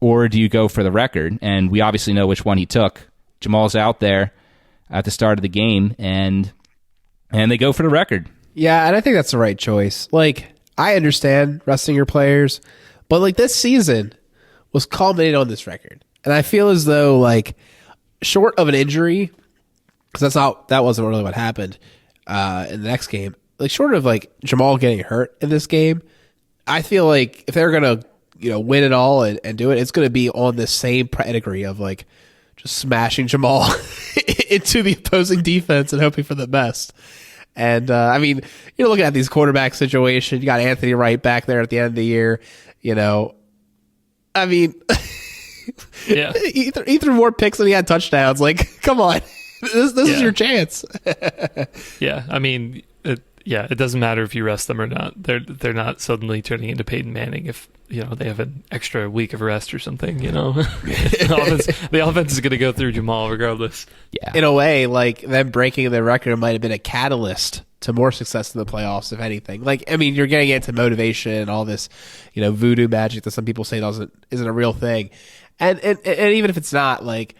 or do you go for the record? And we obviously know which one he took. Jamal's out there at the start of the game, and they go for the record. Yeah, and I think that's the right choice. Like, I understand resting your players, but like this season was culminated on this record. And I feel as though, like, short of an injury, because that wasn't really what happened in the next game, like short of like Jamal getting hurt in this game, I feel like if they're gonna win it all and do it, it's gonna be on the same pedigree of like just smashing Jamal into the opposing defense and hoping for the best. And I mean, you're looking at these quarterback situations. You got Anthony Wright back there at the end of the year. I mean, yeah, he threw more picks than he had touchdowns. Like, come on, this is your chance. Yeah, I mean, it doesn't matter if you rest them or not. They're not suddenly turning into Peyton Manning if they have an extra week of rest or something. The offense is going to go through Jamal regardless. Yeah, in a way, like them breaking the record might have been a catalyst to more success in the playoffs, if anything. Like, I mean, you're getting into motivation and all this, voodoo magic that some people say isn't a real thing, and even if it's not, like,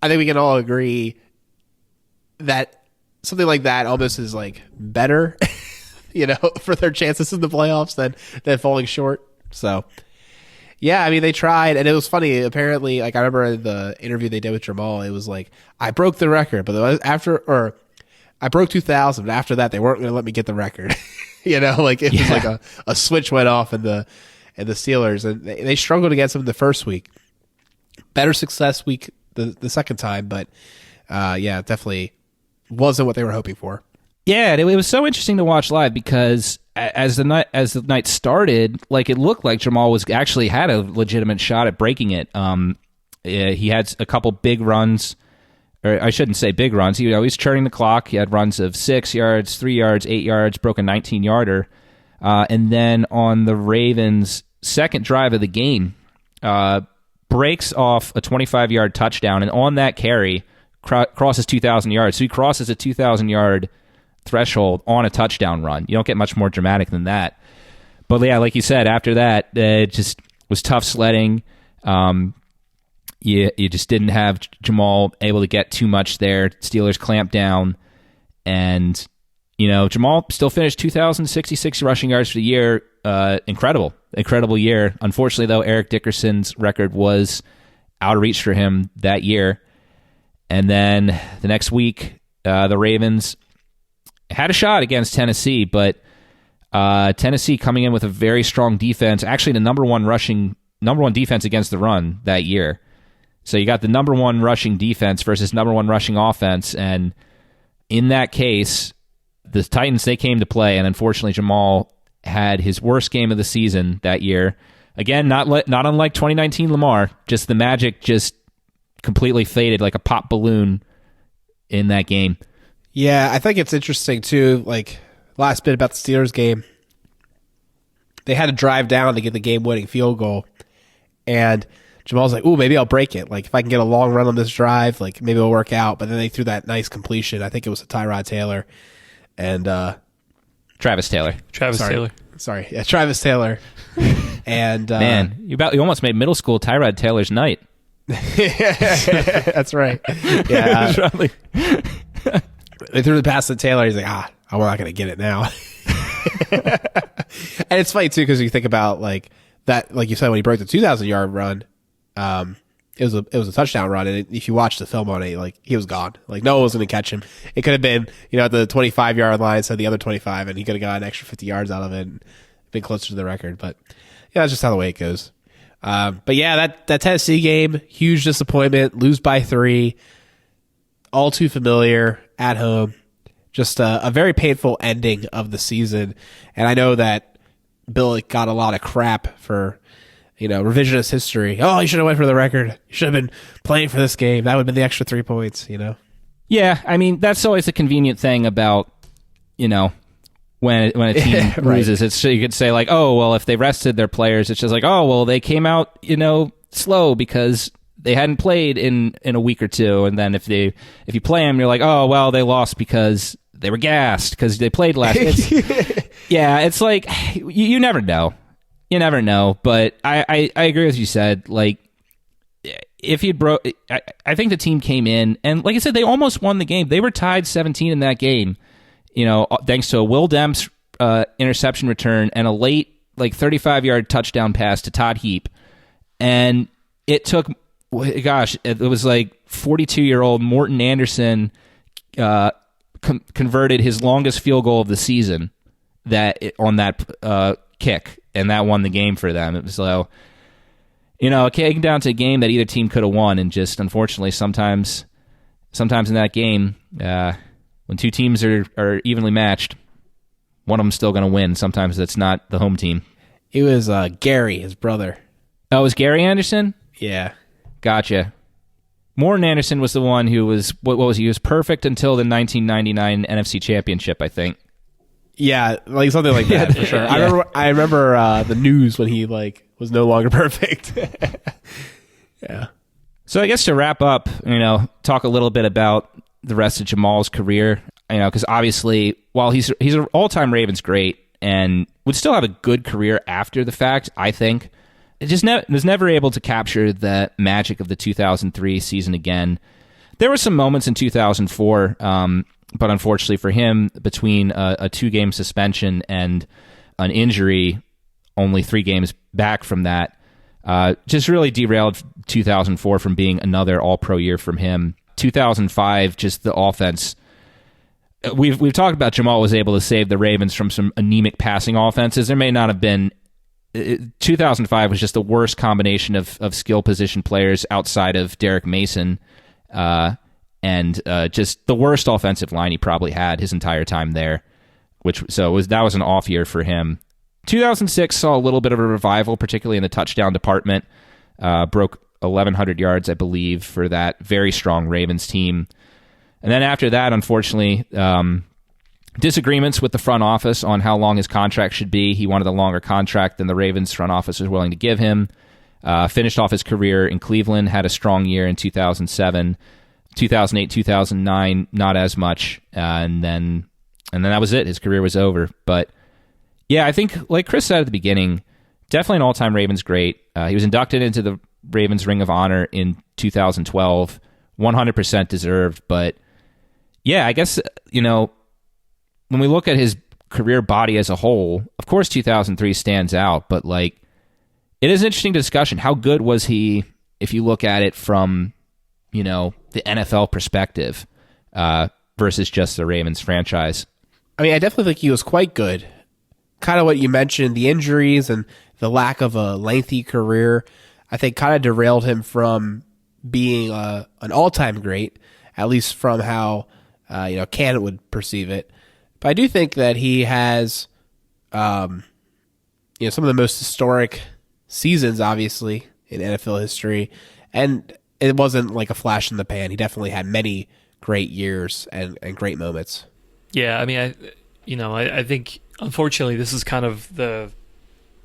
I think we can all agree that something like that almost is like better, for their chances in the playoffs than falling short. So, yeah, I mean, they tried, and it was funny. Apparently, like, I remember in the interview they did with Jamal, it was like, I broke the record, but I broke 2,000. But after that, they weren't going to let me get the record. Like it was like a switch went off in the Steelers, and they struggled against them the first week. Better success week the second time, but it definitely wasn't what they were hoping for. Yeah, it was so interesting to watch live because as the night started, like, it looked like Jamal actually had a legitimate shot at breaking it. He had a couple big runs, or I shouldn't say big runs. He was churning the clock. He had runs of 6 yards, 3 yards, 8 yards, broke a 19-yarder. And then on the Ravens' second drive of the game, breaks off a 25-yard touchdown, and on that carry, crosses 2,000 yards. So he crosses a 2,000-yard threshold on a touchdown run. You don't get much more dramatic than that. But yeah, like you said, after that, it just was tough sledding. You just didn't have Jamal able to get too much there. Steelers clamped down, and Jamal still finished 2,066 rushing yards for the year. Incredible year. Unfortunately, though, Eric Dickerson's record was out of reach for him that year. And then the next week, the Ravens had a shot against Tennessee, but Tennessee coming in with a very strong defense, actually the number one defense against the run that year. So you got the number one rushing defense versus number one rushing offense, and in that case, the Titans, they came to play, and unfortunately Jamal had his worst game of the season that year. Again, not unlike 2019 Lamar, just the magic just completely faded like a pop balloon in that game. Yeah, I think it's interesting too, like, last bit about the Steelers game. They had to drive down to get the game-winning field goal, and Jamal's like, ooh, maybe I'll break it. Like, if I can get a long run on this drive, like, maybe it'll work out. But then they threw that nice completion. I think it was to Tyrod Taylor. And Travis Taylor. Sorry. Yeah, Travis Taylor. And man, you almost made middle school Tyrod Taylor's night. That's right. Yeah. They threw the pass to Taylor. He's like, I'm not going to get it now. And it's funny, too, because you think about, like, that, like you said, when he broke the 2,000-yard run, it was a touchdown run, and if you watch the film on it, like, he was gone. Like, no one was going to catch him. It could have been, at the 25-yard line, so the other 25, and he could have got an extra 50 yards out of it and been closer to the record. But yeah, that's just how the way it goes. But yeah, that Tennessee game, huge disappointment. Lose by 3. All too familiar at home. Just a very painful ending of the season. And I know that Bill got a lot of crap for, revisionist history. Oh, you should have went for the record. You should have been playing for this game. That would have been the extra 3 points, Yeah, I mean, that's always a convenient thing about when a team Right. loses, it's you could say like, oh well, if they rested their players, it's just like, oh well, they came out slow because they hadn't played in a week or two, and then if you play them, you're like, oh well, they lost because they were gassed because they played last. It's like you never know, But I agree with you said, like, if you'd I think the team came in and, like I said, they almost won the game. They were tied 17 in that game, thanks to a Will Demp's interception return and a late 35-yard touchdown pass to Todd Heap, and it took, it was like 42-year-old Morton Anderson converted his longest field goal of the season on that kick, and that won the game for them. It was so, it came down to a game that either team could have won, and just unfortunately sometimes in that game, when two teams are evenly matched, one of them's still going to win. Sometimes that's not the home team. It was Gary, his brother. Oh, it was Gary Anderson? Yeah. Gotcha. Morton Anderson was the one who was, what was he? He was perfect until the 1999 NFC Championship, I think. Yeah, like something like that for sure. Yeah. I remember the news when he was no longer perfect. Yeah. So I guess to wrap up, talk a little bit about the rest of Jamal's career, because obviously while he's an all-time Ravens great and would still have a good career after the fact, I think it just was never able to capture the magic of the 2003 season again. There were some moments in 2004, but unfortunately for him, between a 2-game suspension and an injury, only 3 games back from that, just really derailed 2004 from being another all-pro year from him. 2005, just the offense. We've talked about Jamal was able to save the Ravens from some anemic passing offenses. There may not have been. 2005 was just the worst combination of skill position players outside of Derek Mason, and just the worst offensive line he probably had his entire time there. That was an off year for him. 2006 saw a little bit of a revival, particularly in the touchdown department. Broke 1,100 yards, I believe, for that very strong Ravens team. And then after that, unfortunately, disagreements with the front office on how long his contract should be. He wanted a longer contract than the Ravens front office was willing to give him. Finished off his career in Cleveland, had a strong year in 2007. 2008, 2009, not as much. And then that was it. His career was over. But yeah, I think, like Chris said at the beginning, definitely an all-time Ravens great. He was inducted into the Ravens Ring of Honor in 2012. 100% deserved. But yeah, I guess, when we look at his career body as a whole, of course 2003 stands out, but it is an interesting discussion. How good was he if you look at it from, the NFL perspective versus just the Ravens franchise? I mean, I definitely think he was quite good. Kind of what you mentioned, the injuries and the lack of a lengthy career, I think kind of derailed him from being an all-time great, at least from how Cannon would perceive it. But I do think that he has some of the most historic seasons, obviously, in NFL history. And it wasn't like a flash in the pan. He definitely had many great years and great moments. Yeah, I mean, I think, unfortunately, this is kind of the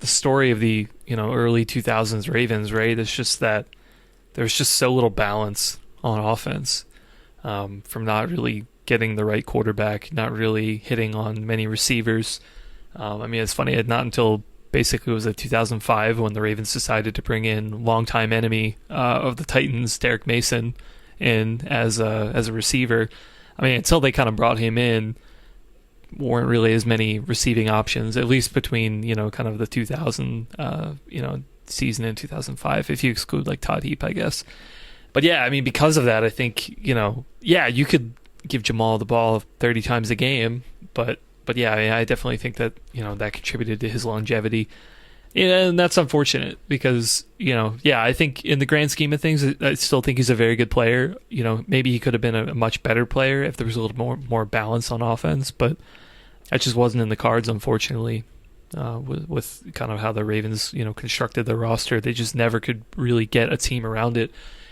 story of the early 2000s Ravens, right? It's just that there's just so little balance on offense, from not really getting the right quarterback, not really hitting on many receivers. I mean, it's funny, not until basically it was 2005 when the Ravens decided to bring in longtime enemy of the Titans, Derek Mason, in as a receiver. I mean, until they kind of brought him in, weren't really as many receiving options, at least between kind of the 2000 season and 2005, if you exclude Todd Heap, I guess. But yeah, I mean, because of that, I think you could give Jamal the ball 30 times a game, but yeah, I mean, I definitely think that that contributed to his longevity. And that's unfortunate because, I think in the grand scheme of things, I still think he's a very good player. Maybe he could have been a much better player if there was a little more balance on offense, but that just wasn't in the cards, unfortunately, with kind of how the Ravens, constructed their roster. They just never could really get a team around it.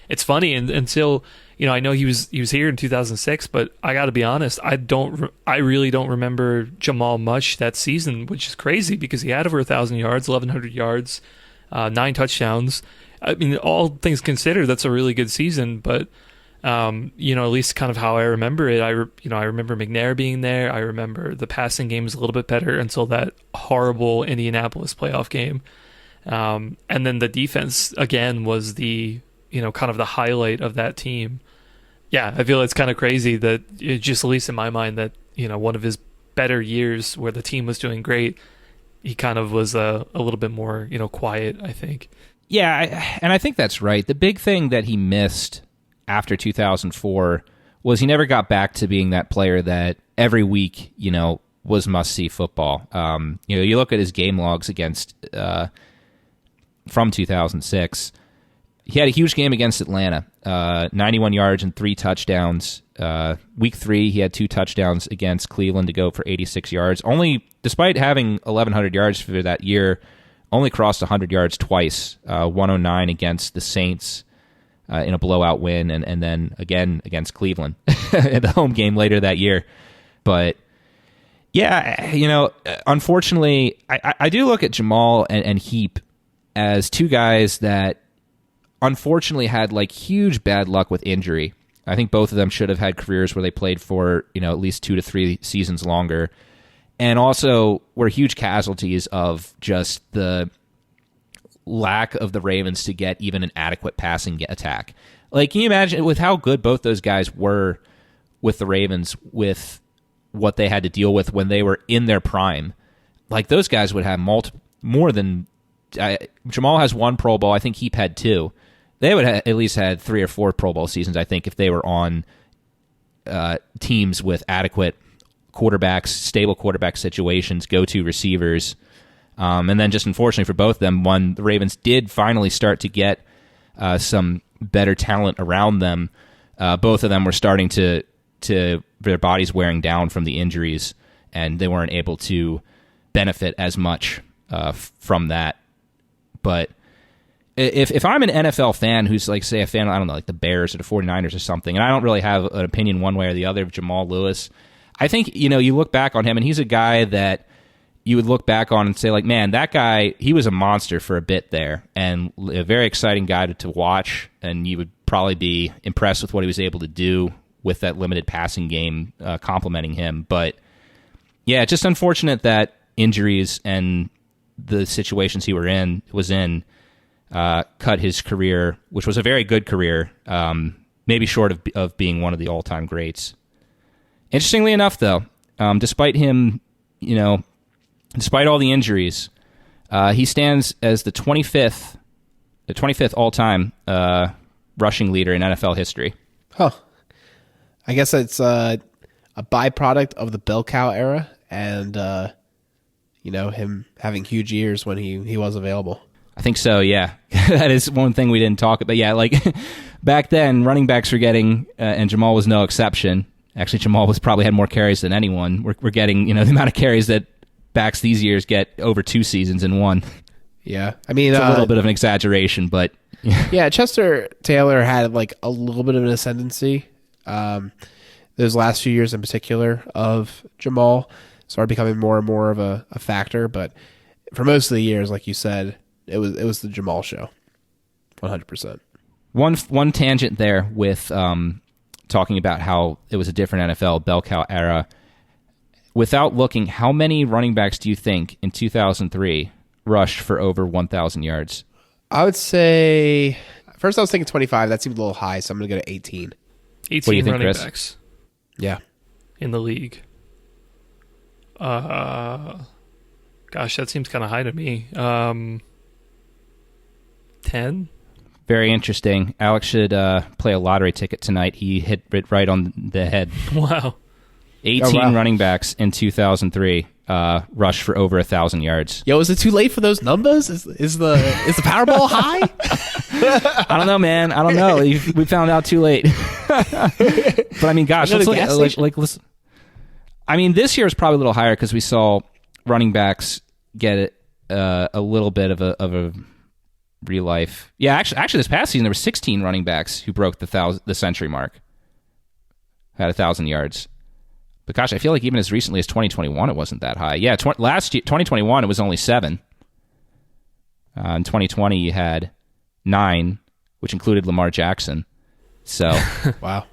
It's funny until, I know he was here in 2006, but I got to be honest, I really don't remember Jamal much that season, which is crazy because he had over 1,000 yards, 1,100 yards, 9 touchdowns. I mean, all things considered, that's a really good season, but at least kind of how I remember it, I remember McNair being there. I remember the passing game was a little bit better until that horrible Indianapolis playoff game. And then the defense again was the, kind of the highlight of that team. Yeah, I feel it's kind of crazy that it just, at least in my mind, that, one of his better years where the team was doing great, he kind of was a little bit more, quiet, I think. Yeah, and I think that's right. The big thing that he missed after 2004 was he never got back to being that player that every week, was must-see football. You look at his game logs against from 2006. He had a huge game against Atlanta, 91 yards and 3 touchdowns. Week 3, he had 2 touchdowns against Cleveland to go for 86 yards. Only, despite having 1,100 yards for that year, only crossed 100 yards twice, 109 against the Saints in a blowout win, and then again against Cleveland at the home game later that year. But, yeah, unfortunately, I do look at Jamal and Heap as two guys that unfortunately had like huge bad luck with injury. I think both of them should have had careers where they played for, at least 2 to 3 seasons longer, and also were huge casualties of just the lack of the Ravens to get even an adequate passing attack. Like, can you imagine with how good both those guys were with the Ravens, with what they had to deal with when they were in their prime? Like, those guys would have more than Jamal has 1 Pro Bowl. I think Heap had 2. They would have at least had 3 or 4 Pro Bowl seasons, I think, if they were on teams with adequate quarterbacks, stable quarterback situations, go-to receivers. And then just unfortunately for both of them, when the Ravens did finally start to get some better talent around them, both of them were starting to their bodies wearing down from the injuries, and they weren't able to benefit as much from that. But if I'm an NFL fan who's like, say, a fan of, I don't know, like the Bears or the 49ers or something, and I don't really have an opinion one way or the other of Jamal Lewis, I think, you look back on him, and he's a guy that you would look back on and say, like, man, that guy, he was a monster for a bit there, and a very exciting guy to watch, and you would probably be impressed with what he was able to do with that limited passing game complementing him. But, yeah, just unfortunate that injuries and the situations he was in cut his career, which was a very good career, maybe short of being one of the all-time greats. Interestingly enough, though, despite him, despite all the injuries, he stands as the 25th all-time rushing leader in NFL history. Huh. I guess it's a byproduct of the bell cow era and, him having huge years when he was available. I think so, yeah. That is one thing we didn't talk about. Yeah, like back then, running backs were getting, and Jamal was no exception. Actually, Jamal probably had more carries than anyone. We're getting, the amount of carries that backs these years get over 2 seasons in one. Yeah, I mean, it's a little bit of an exaggeration, but yeah, Chester Taylor had like a little bit of an ascendancy. Those last few years in particular of Jamal started becoming more and more of a factor, but for most of the years, like you said, it was the Jamal show, 100%. One tangent there with talking about how it was a different NFL bell cow era. Without looking, how many running backs do you think in 2003 rushed for over 1,000 yards? I would say, first I was thinking 25. That seemed a little high, so I'm going to go to 18. 18 what do you think, running Chris? backs. Yeah. In the league. Gosh, that seems kind of high to me. 10? Very interesting. Alex should play a lottery ticket tonight. He hit it right on the head. Wow. 18 running backs in 2003 rushed for over 1,000 yards. Yo, is it too late for those numbers? Is the Powerball high? I don't know, man. I don't know. We found out too late. But I mean, gosh, let's look at, listen. I mean, this year is probably a little higher because we saw running backs get a little bit of a real life. Yeah, actually, this past season there were 16 running backs who broke the century mark, had 1,000 yards. But gosh, I feel like even as recently as 2021, it wasn't that high. Yeah, last year, 2021, it was only 7. In 2020, you had 9, which included Lamar Jackson. So, wow.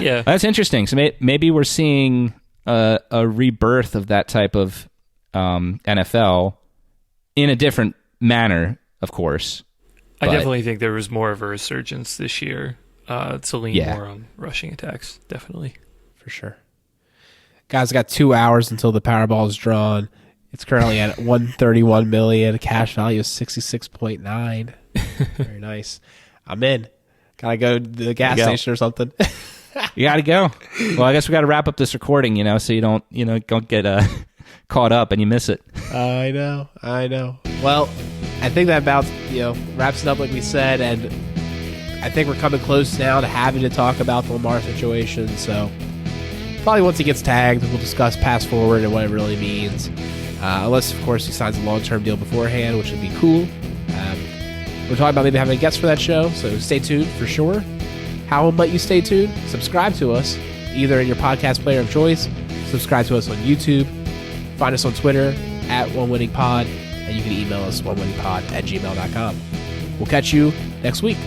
Yeah, that's interesting. So maybe we're seeing a rebirth of that type of NFL in a different manner, of course. I definitely think there was more of a resurgence this year to lean more on rushing attacks. Definitely. For sure. Guys, I got 2 hours until the Powerball is drawn. It's currently at 131 million. Cash value is 66.9. Very nice. I'm in. Gotta go to the gas station or something. You gotta go. Well, I guess we gotta wrap up this recording, so you don't get caught up and you miss it. I know. Well, I think that about wraps it up like we said, and I think we're coming close now to having to talk about the Lamar situation. So probably once he gets tagged, we'll discuss pass forward and what it really means. Unless, of course, he signs a long-term deal beforehand, which would be cool. We're talking about maybe having a guest for that show, so stay tuned for sure. How might you stay tuned? Subscribe to us, either in your podcast player of choice. Subscribe to us on YouTube. Find us on Twitter, @OneWinningPod, and you can email us, onewinningpod@gmail.com. We'll catch you next week.